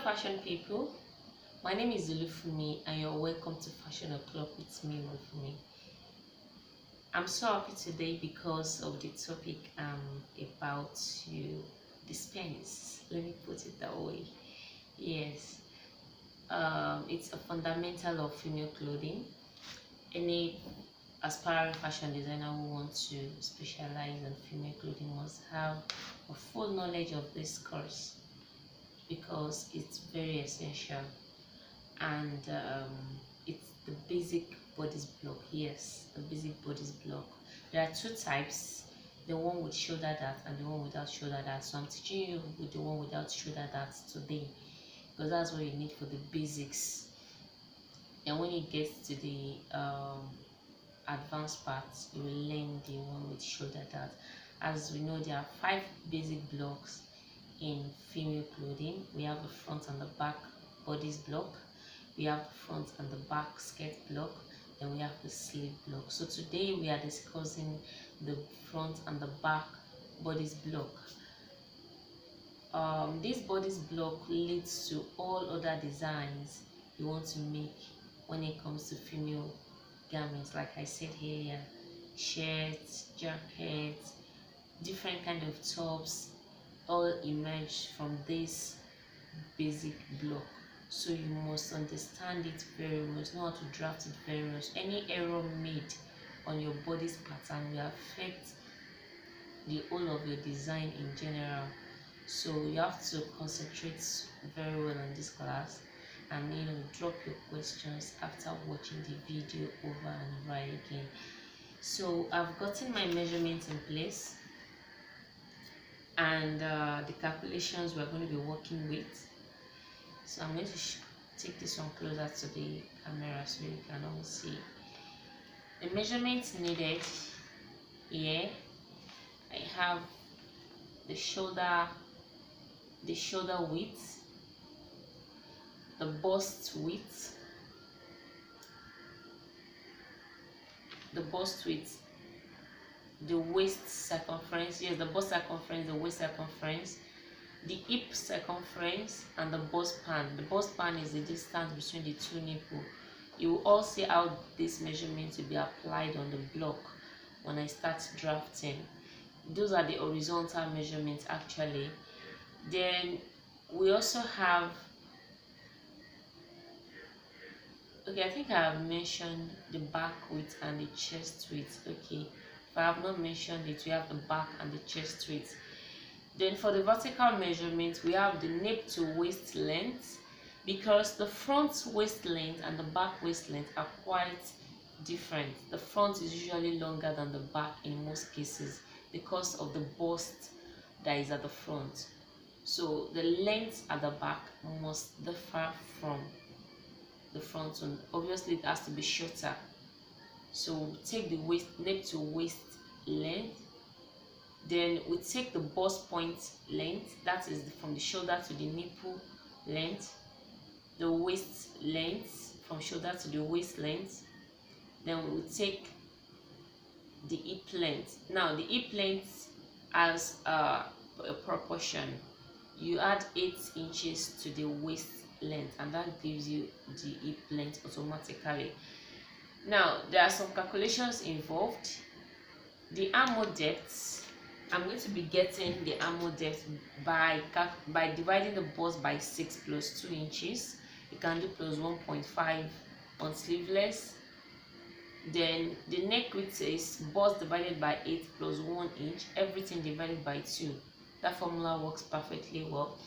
fashion people, my name is Olufumi and you're welcome to Fashion O'Clock with me, Olufumi. I'm so happy today because of the topic I'm about to dispense. Let me put it that way. Yes, it's a fundamental of female clothing. Any aspiring fashion designer who wants to specialize in female clothing must have a full knowledge of this course because it's very essential, and it's the basic bodice block. Yes, the basic bodice block. There are two types, the one with shoulder dart and the one without shoulder dart. So I'm teaching you with the one without shoulder dart today because that's what you need for the basics. And when you get to the advanced parts, you will learn the one with shoulder dart. As we know, there are 5 basic blocks in female clothing. We have the front and the back bodice block, we have the front and the back skirt block, then we have the sleeve block. So today we are discussing the front and the back bodice block. This bodice block leads to all other designs you want to make when it comes to female garments. Like I said here, shirts, jackets, different kind of tops, all emerge from this basic block. So you must understand it very well, know how to draft it very well. Any error made on your body's pattern will affect the whole of your design in general. So you have to concentrate very well on this class and drop your questions after watching the video over and over again. So I've gotten my measurements in place and the calculations we're going to be working with. So I'm going to take this one closer to the camera so you can all see the measurements needed. Here I have the shoulder width, the bust width, the waist circumference, yes, the bust circumference, the waist circumference, the hip circumference, and the bust pan. The bust pan is the distance between the two nipples. You will all see how this measurement will be applied on the block when I start drafting. Those are the horizontal measurements actually. Then we also have, okay, I think I have mentioned the back width and the chest width. Okay, if I have not mentioned it, we have the back and the chest width. Then for the vertical measurement, we have the nape to waist length, because the front waist length and the back waist length are quite different. The front is usually longer than the back in most cases because of the bust that is at the front. So the length at the back must differ from the front one. Obviously it has to be shorter. So take the nape to waist length. Then we take the bust point length, that is from the shoulder to the nipple length, the waist length from shoulder to the waist length. Then we take the hip length. Now the hip length has a proportion. You add 8 inches to the waist length and that gives you the hip length automatically. Now there are some calculations involved. The armhole depth, I'm going to be getting the armhole depth by dividing the bust by 6 plus 2 inches. You can do plus 1.5 on sleeveless. Then the neck width is bust divided by 8 plus 1 inch, everything divided by 2. That formula works perfectly well.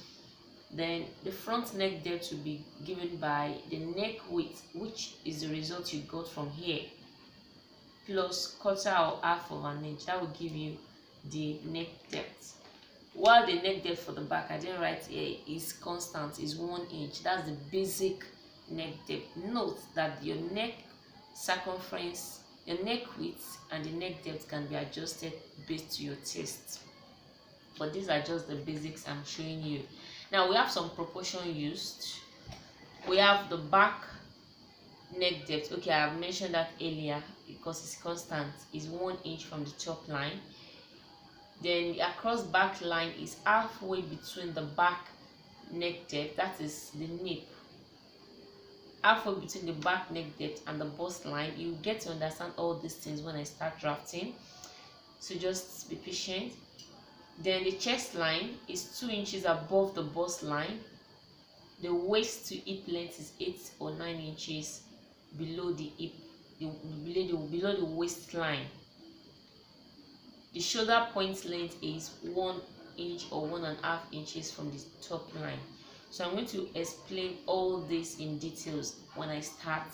Then the front neck depth will be given by the neck width, which is the result you got from here, plus quarter or half of an inch. That will give you the neck depth. While the neck depth for the back, I didn't write here, is constant, is 1 inch. That's the basic neck depth. Note that your neck circumference, your neck width and the neck depth can be adjusted based to your taste, but these are just the basics I'm showing you. Now we have some proportion used. We have the back neck depth. Okay, I have mentioned that earlier because it's constant, is 1 inch from the top line. Then the across back line is halfway between the back neck depth, that is the nape, halfway between the back neck depth and the bust line. You get to understand all these things when I start drafting, so just be patient. Then the chest line is 2 inches above the bust line. The waist to hip length is 8 or 9 inches below the hip, below the waistline. The shoulder point length is 1 inch or 1.5 inches from the top line. So I'm going to explain all this in details when I start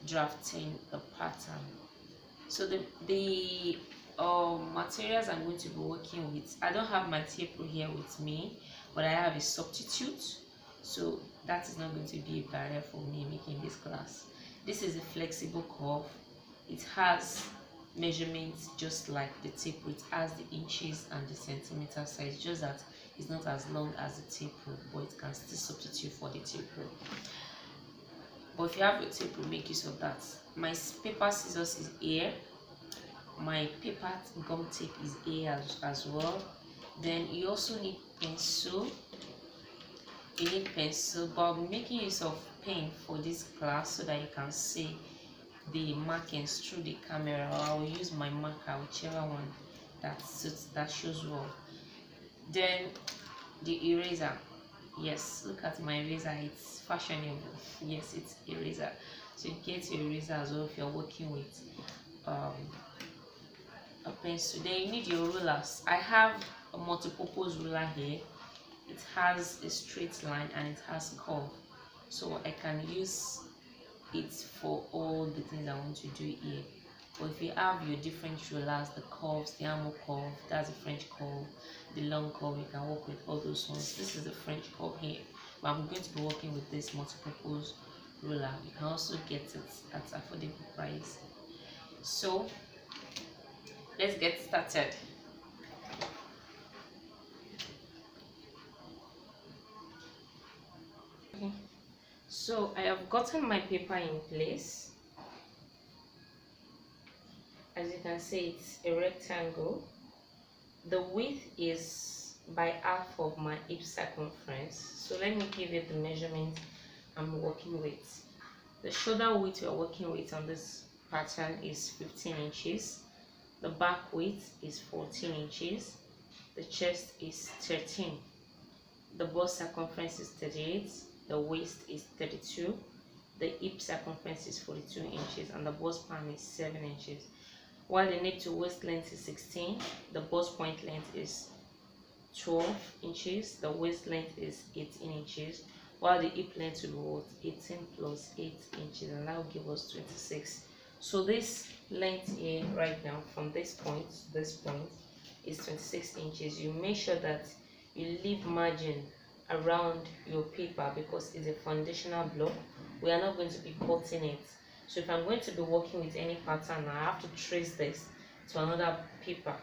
drafting the pattern. So the materials I'm going to be working with, I don't have my tape rule here with me, but I have a substitute, so that is not going to be a barrier for me making this class. This is a flexible curve. It has measurements just like the tape rule. It has the inches and the centimeter size, just that it's not as long as the tape rule, but it can still substitute for the tape rule. But if you have your tape rule, make use of that. My paper scissors is here. My paper gum tape is here as well. Then you also need pencil. You need pencil, but I'm making use of pen for this class so that you can see the markings through the camera, or I will use my marker, whichever one that suits, that shows well. Then the eraser. Yes, look at my eraser, it's fashionable. Yes, it's eraser. So you get your eraser as well if you're working with a pencil. Then you need your rulers. I have a multi-purpose ruler here. It has a straight line and it has curve, so I can use it for all the things I want to do here. But if you have your different rulers, the curves, the armor curve, that's the French curve, the long curve, you can work with all those ones. This is the French curve here, but I'm going to be working with this multi-purpose ruler. You can also get it at affordable price. So let's get started. Okay. So I have gotten my paper in place. As you can see, it's a rectangle. The width is by half of my hip circumference. So let me give you the measurement I'm working with. The shoulder width we are working with on this pattern is 15 inches. The back width is 14 inches. The chest is 13. The bust circumference is 38. The waist is 32. The hip circumference is 42 inches, and the bust span is 7 inches. While the nape to waist length is 16, the bust point length is 12 inches, the waist length is 18 inches, while the hip length will be 18 plus 8 inches, and that will give us 26. So this length here right now, from this point to this point, is 26 inches. You make sure that you leave margin around your paper because it's a foundational block. We are not going to be cutting it. So if I'm going to be working with any pattern, I have to trace this to another paper,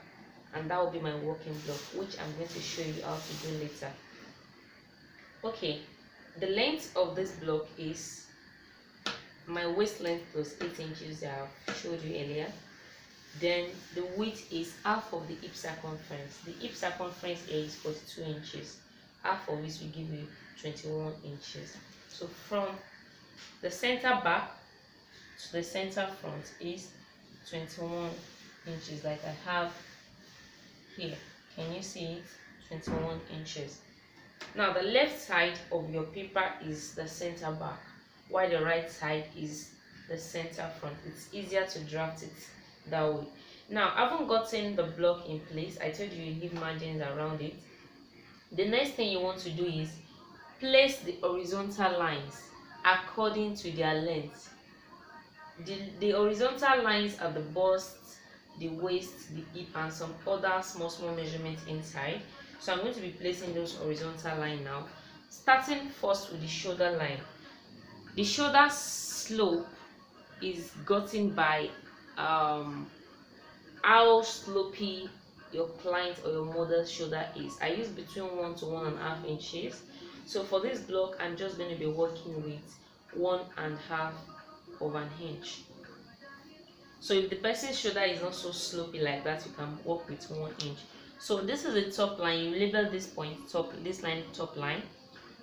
and that will be my working block, which I'm going to show you how to do later. Okay, the length of this block is my waist length plus 8 inches that I've showed you earlier. Then the width is half of the hip circumference. The hip circumference here is 42 inches. Half of this will give you 21 inches. So from the center back to the center front is 21 inches, like I have here. Can you see it? 21 inches. Now the left side of your paper is the center back, while the right side is the center front. It's easier to draft it that way. Now, having gotten the block in place, I told you leave margins around it. The next thing you want to do is place the horizontal lines according to their length. The horizontal lines are the bust, the waist, the hip, and some other small measurements inside. So I'm going to be placing those horizontal lines now, starting first with the shoulder line. The shoulder slope is gotten by how slopey your client or your model's shoulder is. I use between 1 to 1.5 inches. So for this block, I'm just going to be working with 1.5 of an inch. So if the person's shoulder is not so slopey like that, you can work with 1 inch. So this is the top line. You label this point top, this line top line.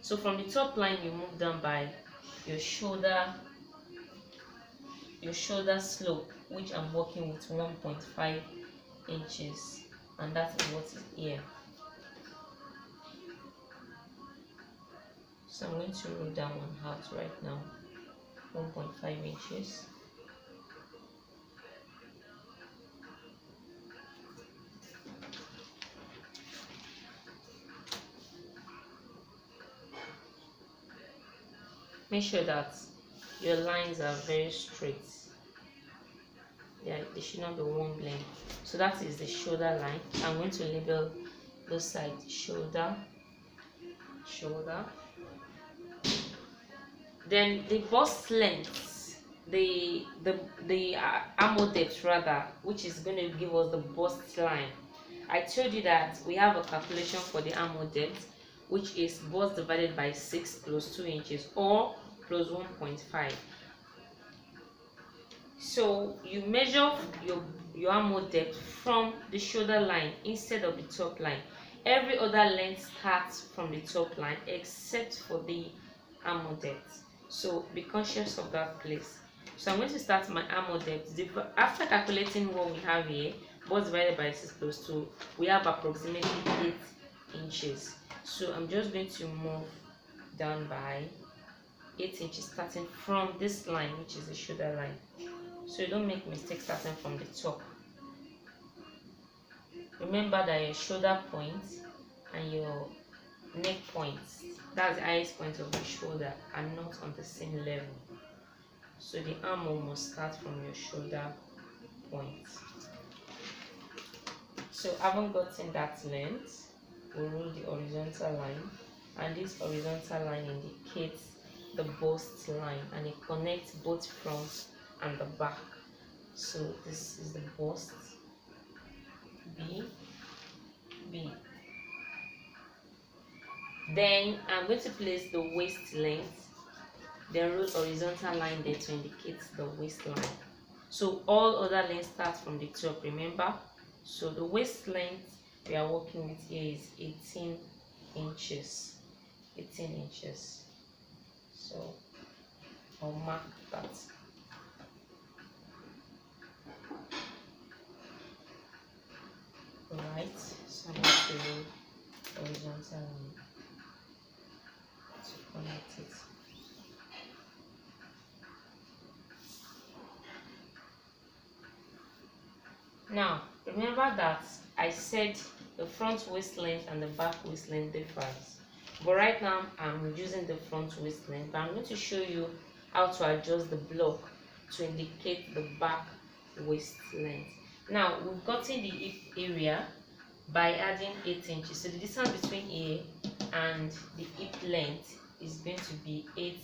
So from the top line you move down by your shoulder slope, which I'm working with 1.5 inches, and that is what is here. So I'm going to roll that one out right now, 1.5 inches. Make sure that your lines are very straight. They should not be one blend. So that is the shoulder line. I'm going to label this side shoulder. Then the bust length, the armhole depth rather, which is going to give us the bust line. I told you that we have a calculation for the armhole depth, which is bust divided by 6 plus 2 inches or plus 1.5. So you measure your armhole depth from the shoulder line instead of the top line. Every other length starts from the top line except for the armhole depth. So be conscious of that, please. So I'm going to start my armhole depth. After calculating what we have here, bust divided by 6 plus 2, we have approximately 8 inches. So I'm just going to move down by 8 inches starting from this line, which is the shoulder line. So you don't make mistakes starting from the top. Remember that your shoulder point and your neck point, that's the highest point of the shoulder, are not on the same level. So the armhole must start from your shoulder point. So having gotten that length, we'll roll the horizontal line, and this horizontal line indicates the bust line and it connects both front and the back. So this is the bust, B. Then I'm going to place the waist length, then roll horizontal line there to indicate the waistline. So all other lengths start from the top, remember. So the waist length we are working with here is 18 inches. 18 inches. So I'll mark that. Alright, so I'm going to roll horizontal line to connect it. Now remember that I said the front waist length and the back waist length differs, but right now I'm using the front waist length, but I'm going to show you how to adjust the block to indicate the back waist length. Now we've gotten the hip area by adding 8 inches, so the distance between here and the hip length is going to be 8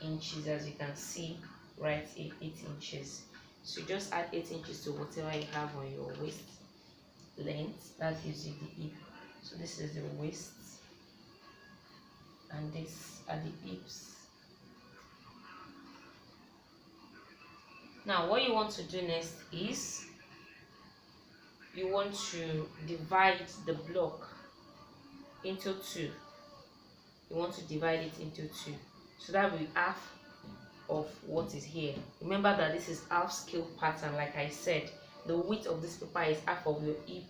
inches, as you can see right here, 8 inches. So just add 8 inches to whatever you have on your waist length. That gives you the hip. So this is the waist and this are the hips. Now what you want to do next is you want to divide the block into 2. You want to divide it into 2, so that will be half of what is here. Remember that this is half scale pattern. Like I said, the width of this paper is half of your hip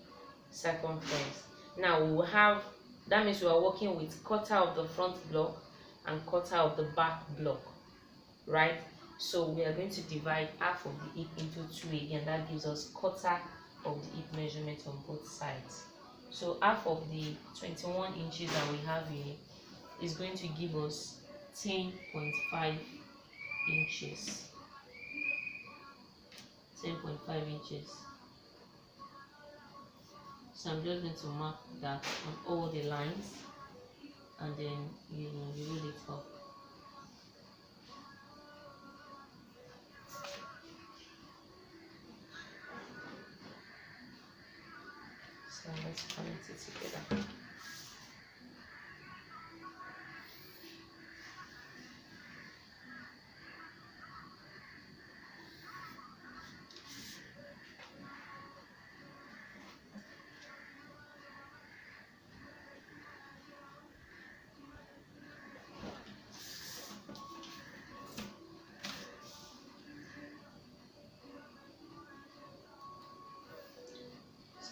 circumference. Now we will have, that means we are working with quarter of the front block and quarter of the back block, right? So we are going to divide half of the hip into 2 again. That gives us quarter of the hip measurement on both sides. So half of the 21 inches that we have here is going to give us 10.5 inches. 10.5 inches. So I'm just going to mark that on all the lines, and then you roll it up. So let's connect it together.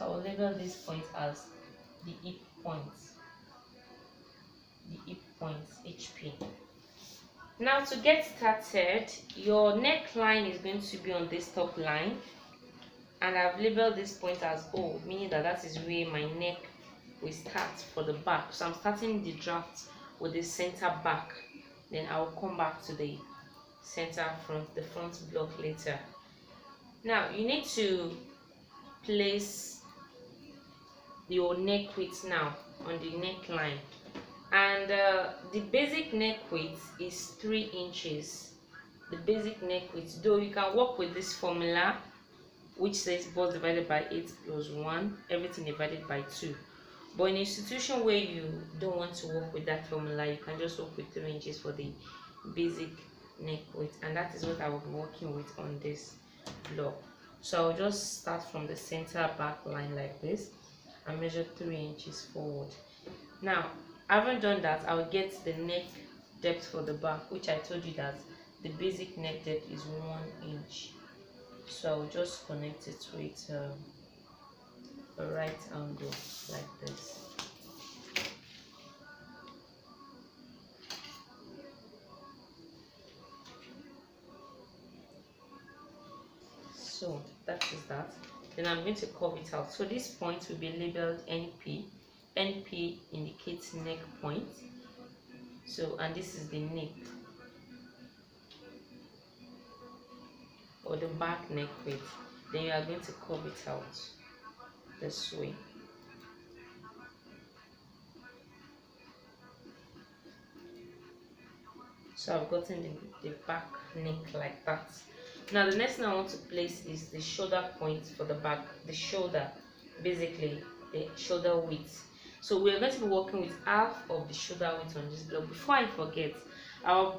So I will label this point as the hip point. The hip point, HP. Now to get started, your neckline is going to be on this top line, and I've labeled this point as O, meaning that is where my neck will start for the back. So I'm starting the draft with the center back, then I'll come back to the center front, the front block later. Now you need to place your neck width now on the neckline, and the basic neck width is 3 inches. The basic neck width, though you can work with this formula which says bust divided by 8 plus 1, everything divided by 2. But in a situation where you don't want to work with that formula, you can just work with 3 inches for the basic neck width, and that is what I will be working with on this block. So I'll just start from the center back line like this and measure 3 inches forward. Now, having done that, I'll get the neck depth for the back, which I told you that the basic neck depth is 1 inch. So I'll just connect it with a right angle like this. So that is that. Then I'm going to curve it out. So this point will be labeled NP. NP indicates neck point. So, and this is the neck or the back neck width. Then you are going to curve it out this way. So I've gotten the back neck like that. Now the next thing I want to place is the shoulder point for the back, the shoulder, basically the shoulder width. So we're going to be working with half of the shoulder width on this block. Before I forget, our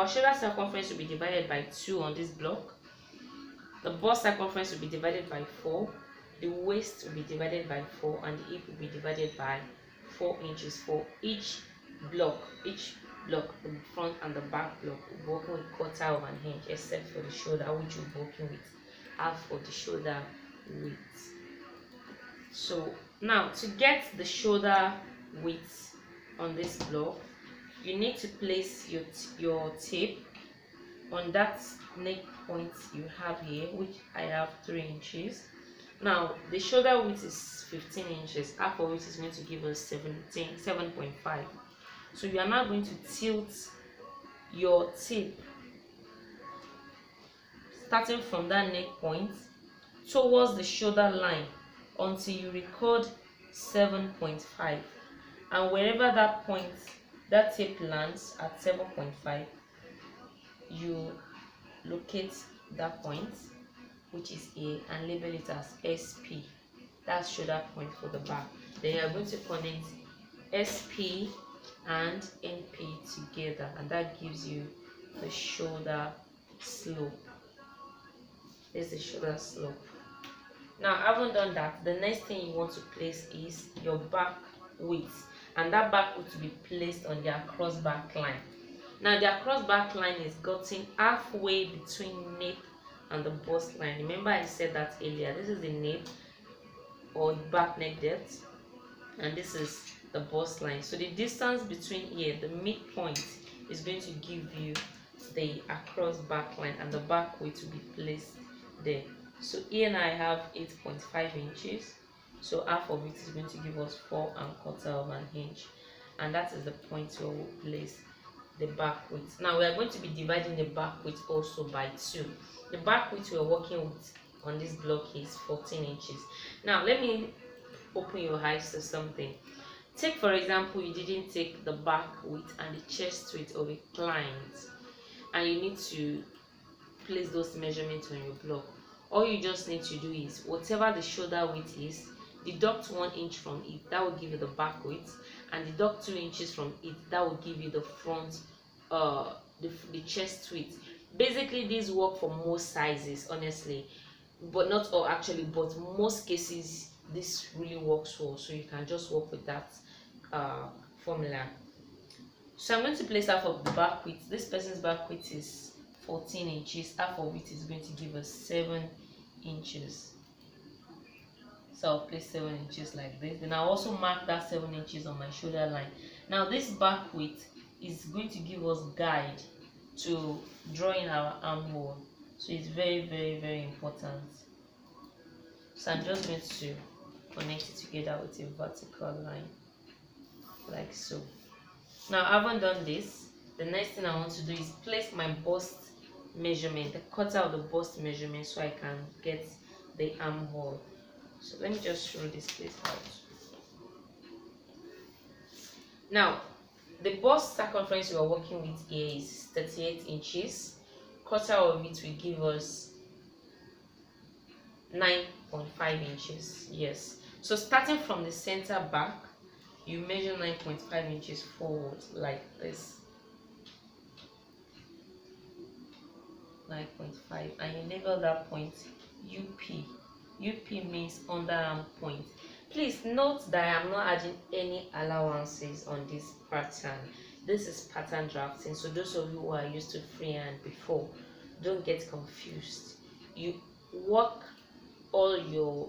shoulder circumference will be divided by 2 on this block. The bust circumference will be divided by 4. The waist will be divided by 4, and the hip will be divided by 4 inches for each block. Each block, the front and the back block, will be working with quarter of an inch, except for the shoulder, which will be working with half of the shoulder width. So now to get the shoulder width on this block, you need to place your tape on that neck point you have here, which I have 3 inches. Now the shoulder width is 15 inches, half of it is going to give us 7.5. So you are now going to tilt your tape starting from that neck point towards the shoulder line until you record 7.5, and wherever that point, that tape lands at 7.5, you locate that point, which is A, and label it as SP. That's shoulder point for the back. Then you are going to connect SP and NP together, and that gives you the shoulder slope. This is the shoulder slope. Now, having done that, the next thing you want to place is your back width, and that back width will be placed on the across back line. Now the across back line is gotten halfway between nape and the bust line. Remember I said that earlier. This is the nape or back neck depth, and this is the bust line. So the distance between here, the midpoint, is going to give you the across back line, and the back width will be placed there. So here now I have 8.5 inches. So half of it is going to give us 4¼ of an inch, and that is the point where we'll place the back width. Now we are going to be dividing the back width also by 2. The back width we are working with on this block is 14 inches. Now let me open your eyes to something. Take for example, you didn't take the back width and the chest width of a client, and you need to place those measurements on your block. All you just need to do is, whatever the shoulder width is, deduct 1 inch from it, that will give you the back width, and deduct 2 inches from it, that will give you the front the chest width. Basically these work for most sizes, honestly, but not all actually, but most cases this really works well, so you can just work with that formula. So I'm going to place half of the back width. This person's back width is 14 inches. Half of it is going to give us 7 inches. So I'll place 7 inches like this. Then I'll also mark that 7 inches on my shoulder line. Now this back width is going to give us guide to draw in our armhole. So it's very, very, very important. So I'm just going to connect it together with a vertical line, like so. Now I haven't done this. The next thing I want to do is place my bust measurement, the cutter of the bust measurement, so I can get the armhole. So let me just show this place out. Now the bust circumference we are working with here is 38 inches. Quarter of it will give us 9.5 inches. Yes. So starting from the center back, you measure 9.5 inches forward like this. 9.5, and you label that point UP. UP means underarm point. Please note that I am not adding any allowances on this pattern. This is pattern drafting, so those of you who are used to freehand before, don't get confused. You work all your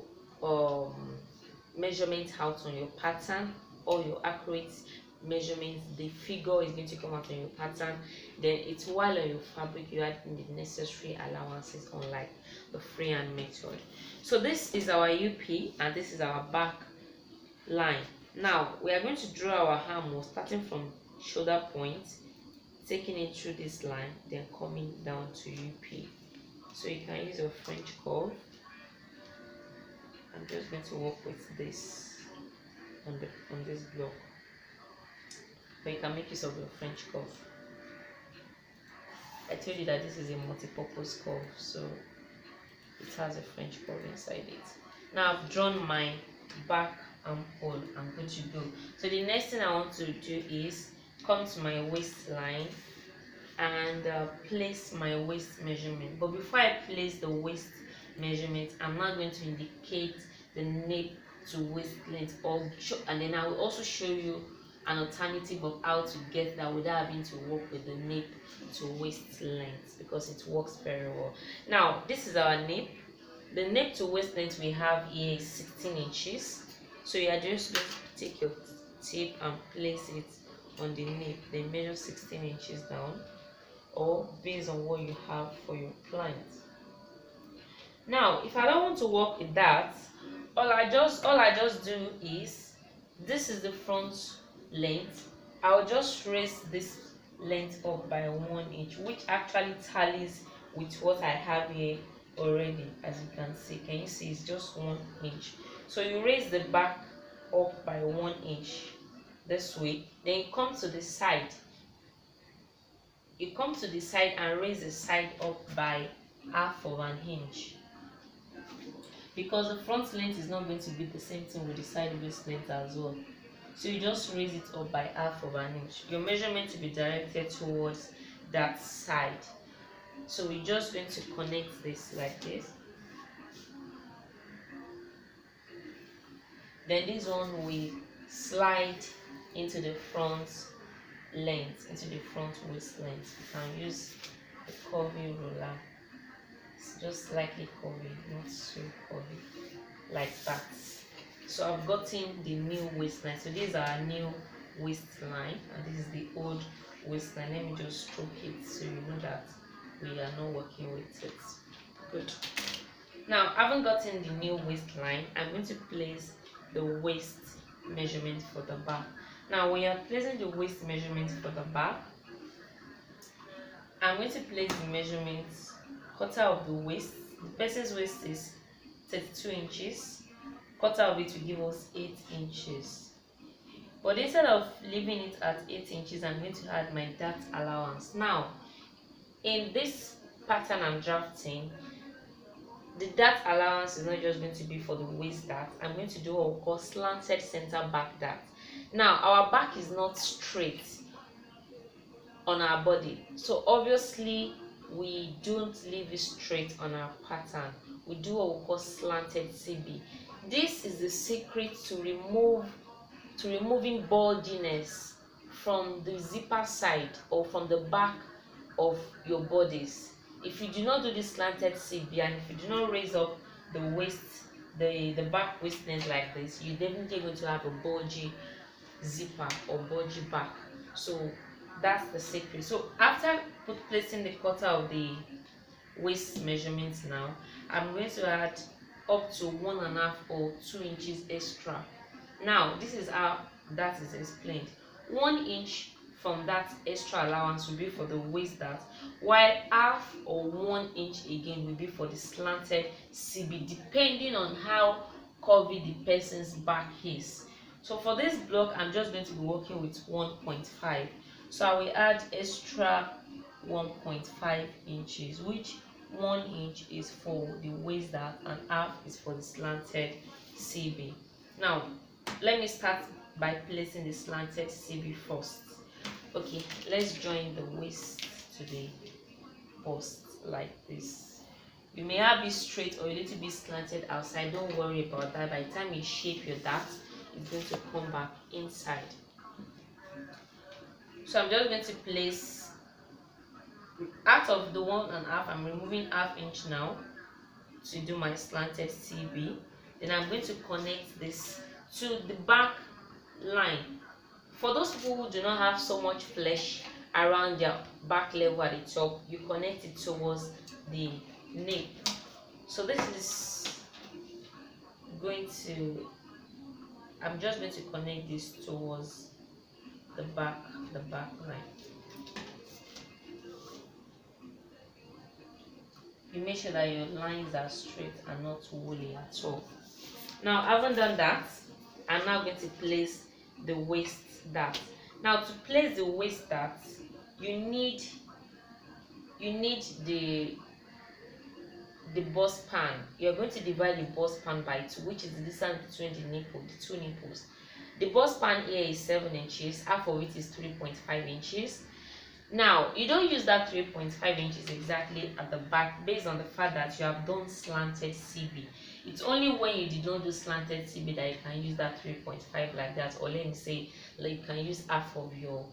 measurements out on your pattern, all your accurate measurements. The figure is going to come out on your pattern. Then it's while on your fabric you add in the necessary allowances, unlike the freehand method. So this is our UP and this is our back line. Now we are going to draw our armhole starting from shoulder point, taking it through this line, then coming down to UP. So you can use your French curve. I'm just going to work with this on this block, but you can make use of your French curve. I told you that this is a multi-purpose curve, so it has a French curve inside it. Now I've drawn my back armhole. I'm good to go. So the next thing I want to do is come to my waistline and place my waist measurement. But before I place the waist measurement, I'm not going to indicate the nape to waist length, and then I will also show you an alternative of how to get that without having to work with the nape to waist length, because it works very well. Now this is our nape. The nape to waist length we have here is 16 inches. So you are just going to take your tape and place it on the nape, then measure 16 inches down, or based on what you have for your client. Now if I don't want to work with that, all I just do is, this is the front length. I'll just raise this length up by 1 inch, which actually tallies with what I have here already. As you can see, can you see it's just 1 inch? So you raise the back up by 1 inch this way, then you come to the side. You come to the side and raise the side up by half of an inch, because the front length is not going to be the same thing with the side waist length as well. So you just raise it up by half of an inch. Your measurement will be directed towards that side. So we're just going to connect this like this. Then this one will slide into the front length, into the front waist length. You can use a curvy ruler. It's just slightly curvy, not so curvy, like that. So I've gotten the new waistline. So this is our new waistline and this is the old waistline. Let me just stroke it so you know that we are not working with it. Good. Now having gotten the new waistline, I'm going to place the waist measurement for the back. Now when you're placing the waist measurement for the back, I'm going to place the measurements quarter of the waist. The person's waist is 32 inches. Quarter of it will give us 8 inches. But instead of leaving it at 8 inches, I'm going to add my dart allowance. Now, in this pattern I'm drafting, the dart allowance is not just going to be for the waist dart. I'm going to do what we call slanted center back dart. Now, our back is not straight on our body, so obviously we don't leave it straight on our pattern. We do what we call slanted CB. This is the secret to removing baldiness from the zipper side or from the back of your bodice. If you do not do this slanted CB and if you do not raise up the waist the back waistline like this, you're definitely going to have a bulgy zipper or bulgy back. So that's the secret. So after placing the quarter of the waist measurements, now I'm going to add up to 1.5 or 2 inches extra. Now this is how that is explained. 1 inch from that extra allowance will be for the waist dart, while half or 1 inch again will be for the slanted CB, depending on how curvy the person's back is. So for this block, I'm just going to be working with 1.5. So I will add extra 1.5 inches, which 1 inch is for the waist dart and half is for the slanted CB. Now let me start by placing the slanted CB first. Okay, let's join the waist to the bust like this. You may have it straight or a little bit slanted outside. Don't worry about that. By the time you shape your dart, it's going to come back inside. So I'm just going to place, out of the 1.5, I'm removing ½ inch now to do my slanted CB. Then I'm going to connect this to the back line. For those people who do not have so much flesh around their back level at the top, you connect it towards the nape. So this is going to, I'm just going to connect this towards the back line. You make sure that your lines are straight and not woolly at all. Now, having done that, I'm now going to place the waist dart. Now, to place the waist dart, you need the bust pan. You're going to divide the bust pan by 2, which is the distance between the two nipples. The bust pan here is 7 inches, half of it is 3.5 inches. Now, you don't use that 3.5 inches exactly at the back based on the fact that you have done slanted CB. It's only when you did not do slanted CB that you can use that 3.5 like that, or let me say, like you can use half of your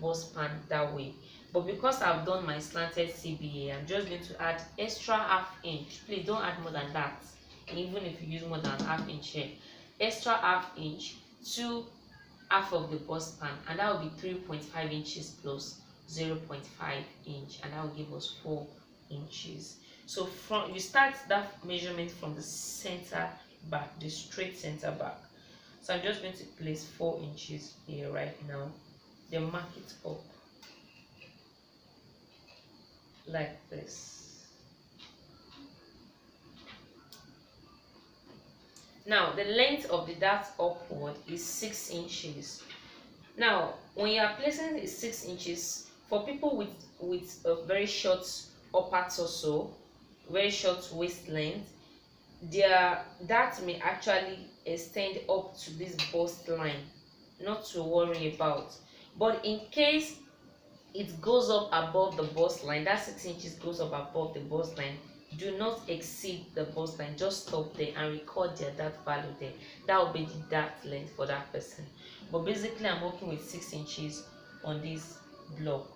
bust pan that way. But because I've done my slanted CB here, I'm just going to add extra ½ inch. Please don't add more than that. And even if you use more than ½ inch here, extra ½ inch to half of the bust pan, and that will be 3.5 inches plus 0.5 inch, and that will give us 4 inches. So from you start that measurement from the center back, the straight center back. So I'm just going to place 4 inches here right now, then mark it up like this. Now the length of the dart upward is 6 inches. Now when you are placing it 6 inches, for people with a very short upper torso, very short waist length, their dart may actually extend up to this bust line. Not to worry about. But in case it goes up above the bust line, that 6 inches goes up above the bust line, do not exceed the bust line. Just stop there and record their dart value there. That will be the dart length for that person. But basically I'm working with 6 inches on this block,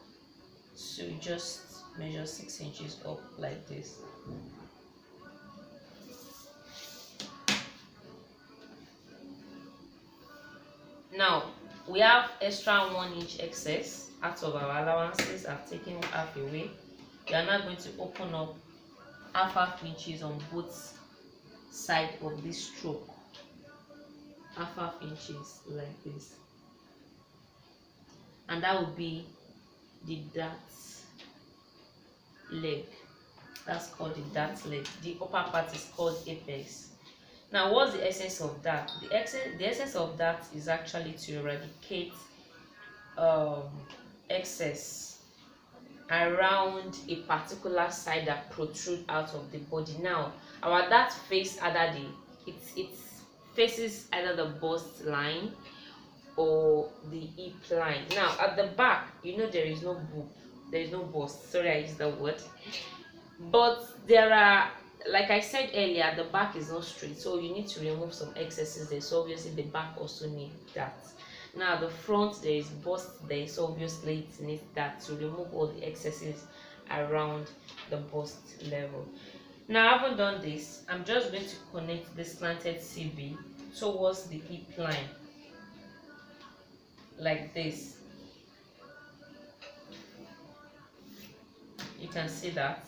so just measure 6 inches up like this. Now we have extra 1 inch excess out of our allowances. I've taken half away. We are now going to open up half inches on both sides of this stroke, half inches like this, and that will be the dart leg. That's called the dart leg. The upper part is called apex. Now what's the essence of that? The essence of that is actually to eradicate excess around a particular side that protrude out of the body. Now our dart face either it faces either the bust line or the hip line. Now at the back, you know, there is no boob, there is no bust. Sorry, I used that word. But there are, like I said earlier, the back is not straight, so you need to remove some excesses there. So obviously the back also needs that. Now the front, there is bust there, so obviously it needs that to remove all the excesses around the bust level. Now I haven't done this. I'm just going to connect the slanted CV towards the hip line like this. You can see that.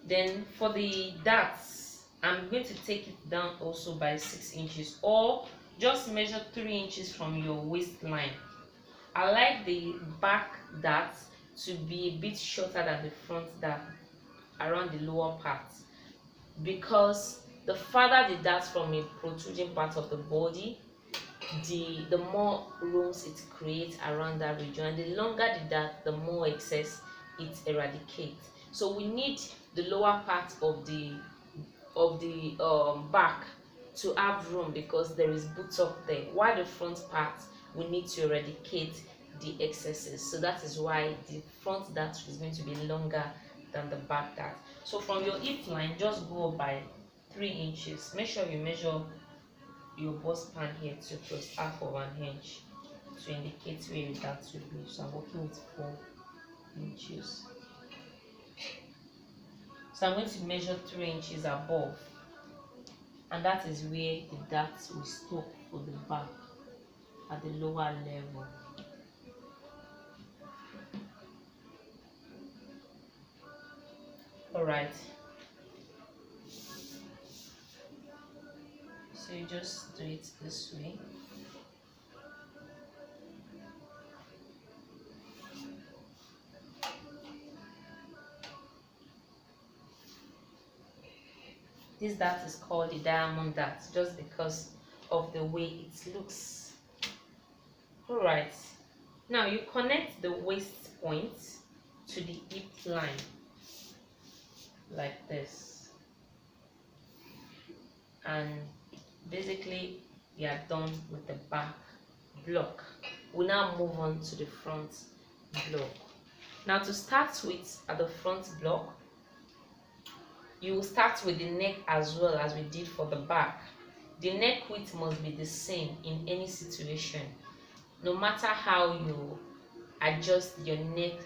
Then for the darts, I'm going to take it down also by 6 inches, or just measure 3 inches from your waistline. I like the back dart to be a bit shorter than the front dart around the lower part, because the farther the dart from a protruding part of the body, the more rooms it creates around that region, and the longer the dart, the more excess it eradicates. So we need the lower part of the back to have room, because there is buttock there, while the front part we need to eradicate the excesses. So that is why the front dart is going to be longer than the back dart. So from your hip line, just go up by 3 inches. Make sure you measure your bust span here too, plus half of an inch to indicate where your dart will be. So I'm working with 4 inches. So I'm going to measure 3 inches above, and that is where the dart will stop for the back at the lower level. Alright, so you just do it this way. This dart is called the diamond dart just because of the way it looks. Alright, now you connect the waist point to the hip line like this, and basically you are done with the back block. We now move on to the front block. Now to start with, at the front block, you will start with the neck as well as we did for the back. The neck width must be the same in any situation. No matter how you adjust your neckline,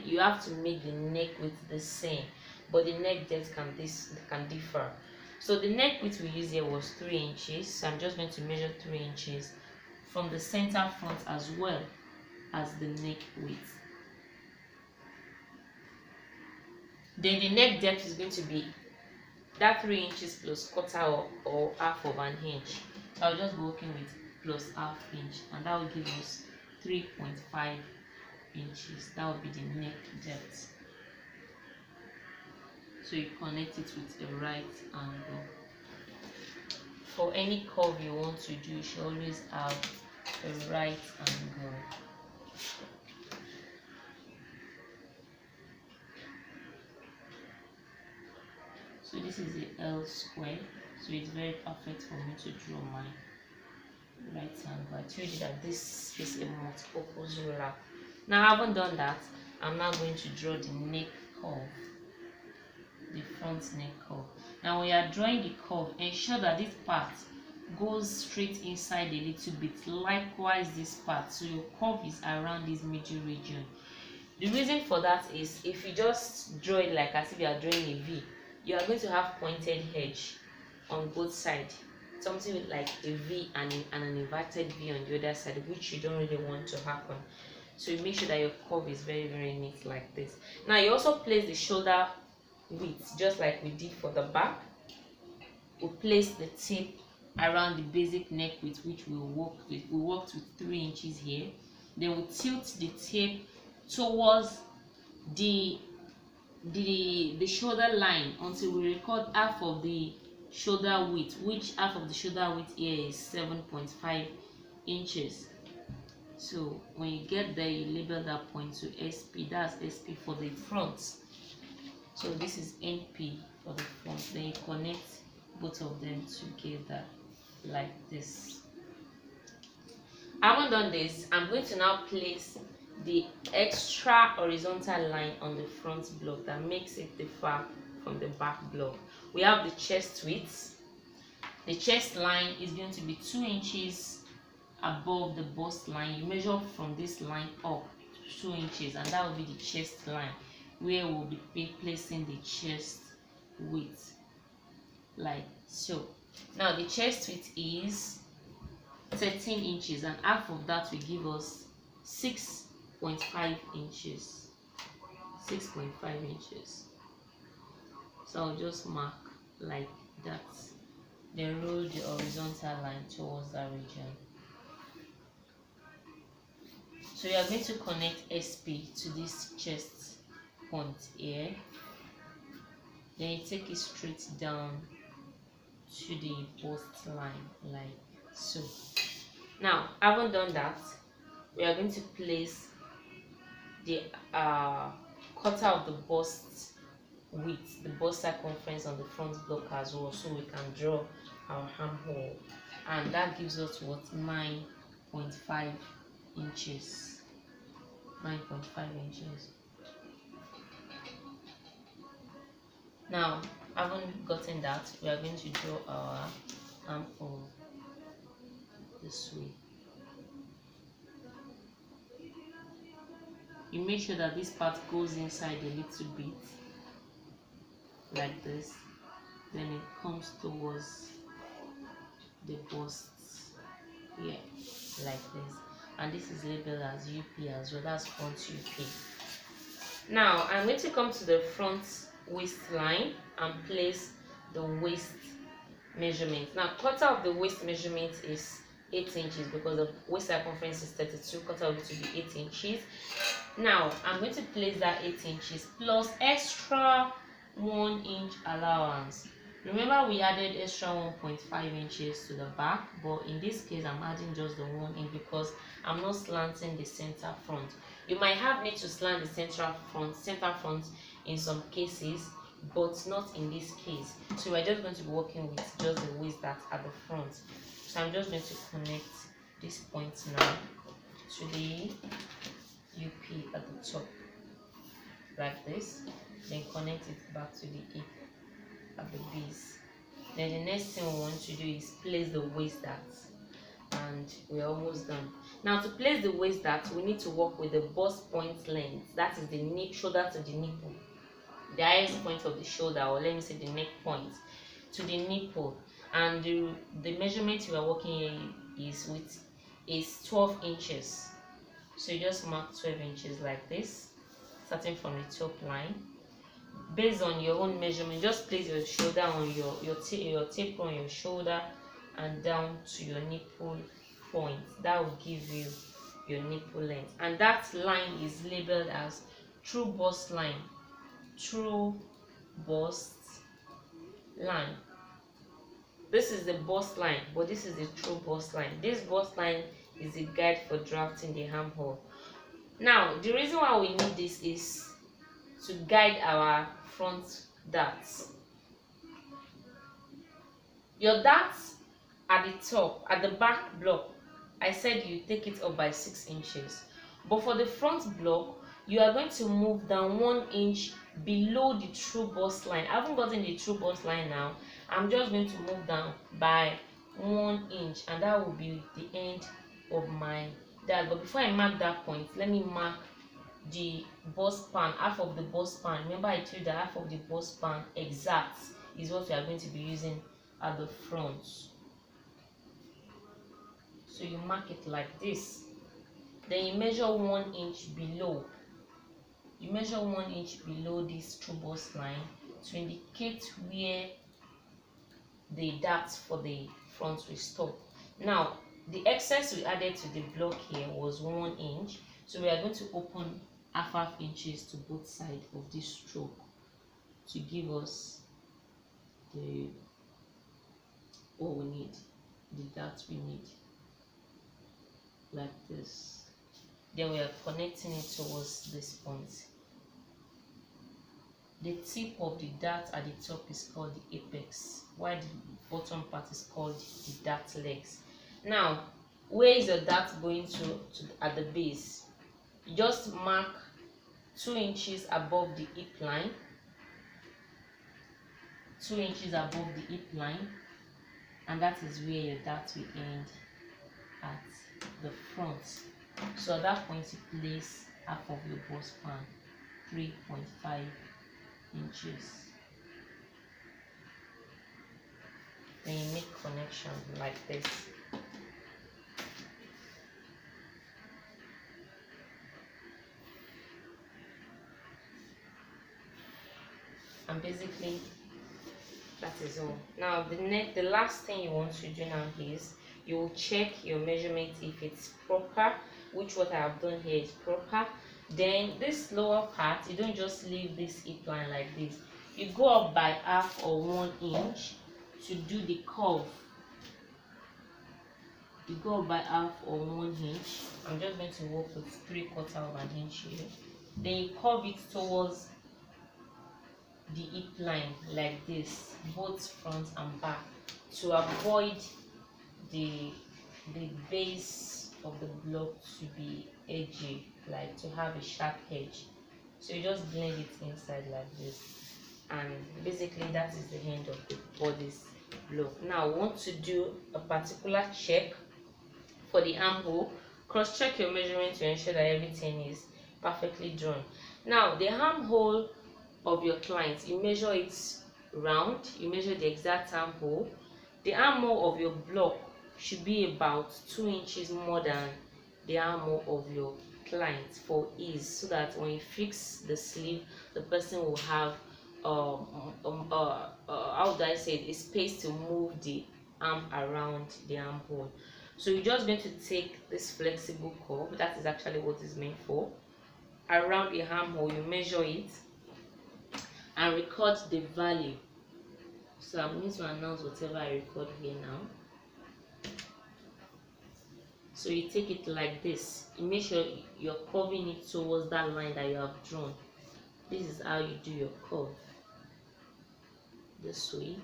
you have to make the neck width the same, but the neck depth can differ. So the neck width we used here was 3 inches. So I'm just going to measure 3 inches from the center front as well as the neck width. Then the neck depth is going to be that 3 inches plus quarter or half of an inch. So I'll just be working with plus half inch, and that will give us 3.5 inches. That will be the neck depth. So you connect it with a right angle. For any curve you want to do, you should always have a right angle. So this is the L square, so it's very perfect for me to draw my right angle. I told you that this is a multi-purpose ruler. Now I haven't done that. I'm now going to draw the neck curve, the front neck curve. Now when you are drawing the curve, ensure that this part goes straight inside a little bit, likewise this part, so your curve is around this middle region. The reason for that is, if you just draw it like as if you are drawing a V, you are going to have pointed edge on both sides, something like a V and an inverted V on the other side, which you don't really want to happen. So you make sure that your curve is very, very neat like this. Now you also place the shoulder width just like we did for the back. We place the tip around the basic neck width, which we worked with. We worked with 3 inches here. Then we tilt the tip towards the shoulder line until we record half of the shoulder width, which half of the shoulder width here is 7.5 inches. So when you get there, you label that point to SP. That's SP for the front. So this is NP for the front. Then you connect both of them together like this. I haven't done this. I'm going to now place the extra horizontal line on the front block that makes it differ from the back block. We have the chest width. The chest line is going to be 2 inches above the bust line. You measure from this line up 2 inches, and that will be the chest line. where we'll be placing the chest width, like so. Now the chest width is 13 inches, and half of that will give us 6.5 inches. 6.5 inches. So I'll just mark like that, then roll the horizontal line towards that region. So you are going to connect SP to this chest point here, then you take it straight down to the bust line, like so. Now, having done that, we are going to place the quarter of the bust width, the bust circumference on the front block as well, so we can draw our armhole, and that gives us what, 9.5 inches. 9.5 inches. Now, having gotten that, we are going to draw our armhole this way. You make sure that this part goes inside a little bit, like this, then it comes towards the bust here, like this, and this is labeled as UP as well, that's front UP. Now I'm going to come to the front waistline and place the waist measurement. Now, quarter of the waist measurement is 8 inches because the waist circumference is 32, quarter of it will be 8 inches. Now I'm going to place that 8 inches plus extra 1 inch allowance. Remember, we added extra 1.5 inches to the back, but in this case I'm adding just the 1 inch because I'm not slanting the center front. You might have need to slant the center front in some cases, but not in this case. So we're just going to be working with just the waist that's at the front. So I'm just going to connect this point now to the UP at the top, like this, then connect it back to the hip at the base. Then the next thing we want to do is place the waist dart, and we're almost done. Now, to place the waist dart, we need to work with the bust point length, that is the shoulder to the nipple, the highest point of the shoulder, or let me say the neck point to the nipple, and the measurement we are working here is 12 inches. So you just mark 12 inches like this, starting from the top line. Based on your own measurement, just place your shoulder on your tape on your shoulder and down to your nipple point. That will give you your nipple length, and that line is labeled as true bust line. True bust line. This is the bust line, but this is the true bust line. This bust line is a guide for drafting the armhole. Now, the reason why we need this is to guide our front darts. Your darts at the top, at the back block, I said you take it up by 6 inches, but for the front block you are going to move down 1 inch below the true bust line. I haven't gotten the true bust line now. I'm just going to move down by 1 inch, and that will be the end of my dart. But before I mark that point, let me mark the bust span, half of the bust span. Remember, I told you that half of the bust span exact is what we are going to be using at the front. So you mark it like this, then you measure 1 inch below. You measure 1 inch below this true bust line to indicate where the dart for the front will stop. Now, the excess we added to the block here was 1 inch, so we are going to open half inches to both sides of this stroke to give us the what we need, the dart we need, like this. Then we are connecting it towards this point. The tip of the dart at the top is called the apex, while the bottom part is called the dart legs. Now, where is your dart going to at the base? You just mark 2 inches above the hip line, 2 inches above the hip line, and that is where your dart will end at the front. So at that point you place half of your bust span 3.5 inches. Then you make connection like this. And basically that is all. Now the last thing you want to do now is you will check your measurement if it's proper, which what I have done here is proper. Then this lower part, you don't just leave this hip line like this, you go up by half or 1 inch to do the curve. You go up by half or 1 inch. I'm just going to work with 3/4 of an inch here. Then you curve it towards the hip line like this, both front and back, to avoid the base of the block to be edgy, like to have a sharp edge. So you just blend it inside like this, and basically that is the end of the bodice block. Now I want to do a particular check for the armhole. Cross check your measurement to ensure that everything is perfectly drawn. Now the armhole of your client, you measure it round, you measure the exact armhole. The armhole of your block should be about 2 inches more than the armhole of your client for ease, so that when you fix the sleeve, the person will have how do I say it, a space to move the arm around the armhole. So you're just going to take this flexible curve, that is actually what it's meant for, around the armhole. You measure it and record the value. So I'm going to announce whatever I record here now. So you take it like this. You make sure you're curving it towards that line that you have drawn. This is how you do your curve. This way.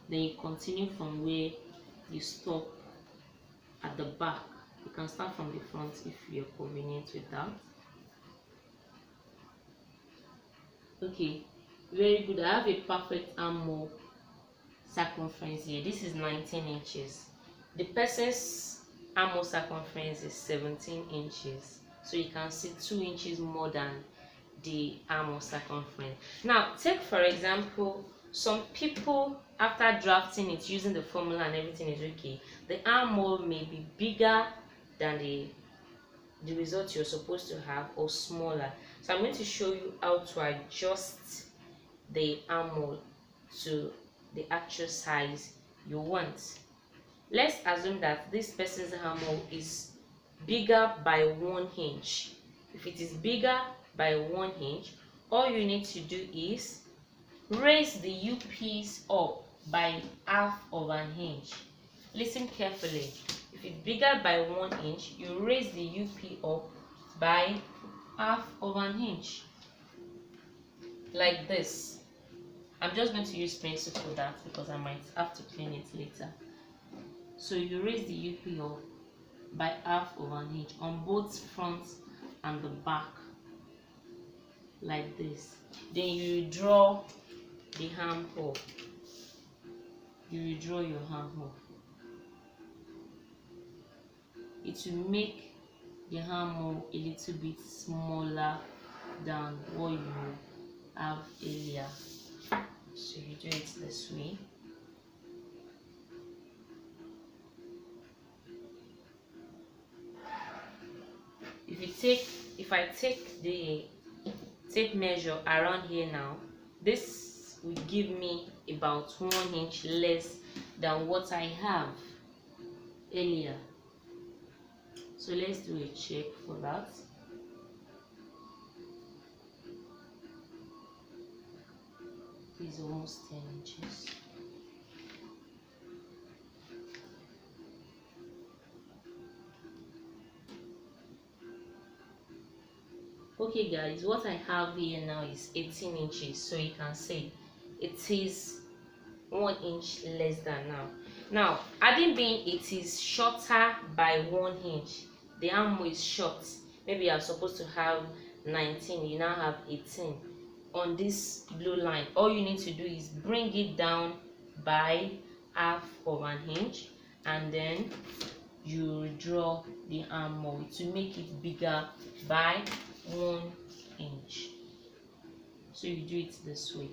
Then you continue from where you stop at the back. You can start from the front if you're convenient with that. Okay, very good. I have a perfect armhole circumference here. This is 19 inches. The person's armhole circumference is 17 inches. So you can see 2 inches more than the armhole circumference. Now, take for example, some people, after drafting it using the formula and everything is okay, the armhole may be bigger than the result you're supposed to have, or smaller. So I'm going to show you how to adjust the armhole to the actual size you want. Let's assume that this person's armhole is bigger by 1 inch. If it is bigger by 1 inch, all you need to do is raise the U-piece up by half of an inch. Listen carefully. If it's bigger by 1 inch, you raise the UP up by half of an inch, like this. I'm just going to use pencil for that because I might have to clean it later. So you raise the UP up by half of an inch on both front and the back, like this. Then you draw the armhole. You draw your armhole. It will make the armhole a little bit smaller than what you have earlier. So you do it this way. If I take the tape measure around here now, this will give me about 1 inch less than what I have earlier. So let's do a check for that. It's almost 10 inches. Okay guys, what I have here now is 18 inches, so you can see it is 1 inch less than now. Now, adding being it is shorter by 1 inch, the armhole is short. Maybe you're supposed to have 19, you now have 18 on this blue line. All you need to do is bring it down by half of an inch, and then you draw the armhole to make it bigger by 1 So you do it this way.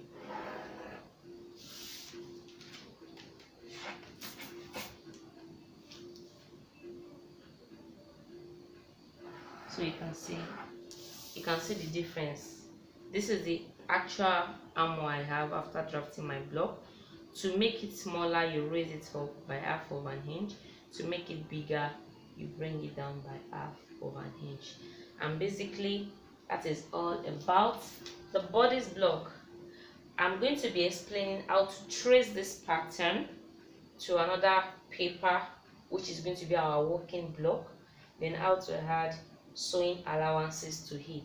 So you can see the difference. This is the actual armhole I have after drafting my block. To make it smaller, you raise it up by half of an inch. To make it bigger, you bring it down by half of an inch. And basically that is all about the bodice block. I'm going to be explaining how to trace this pattern to another paper, which is going to be our working block, then how to add sewing allowances to it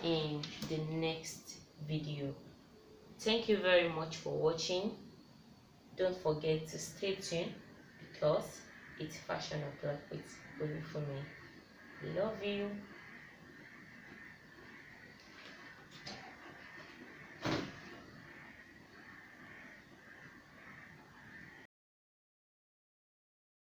in the next video. Thank you very much for watching. Don't forget to stay tuned, because it's fashion o'clock with Olufumi. Love you.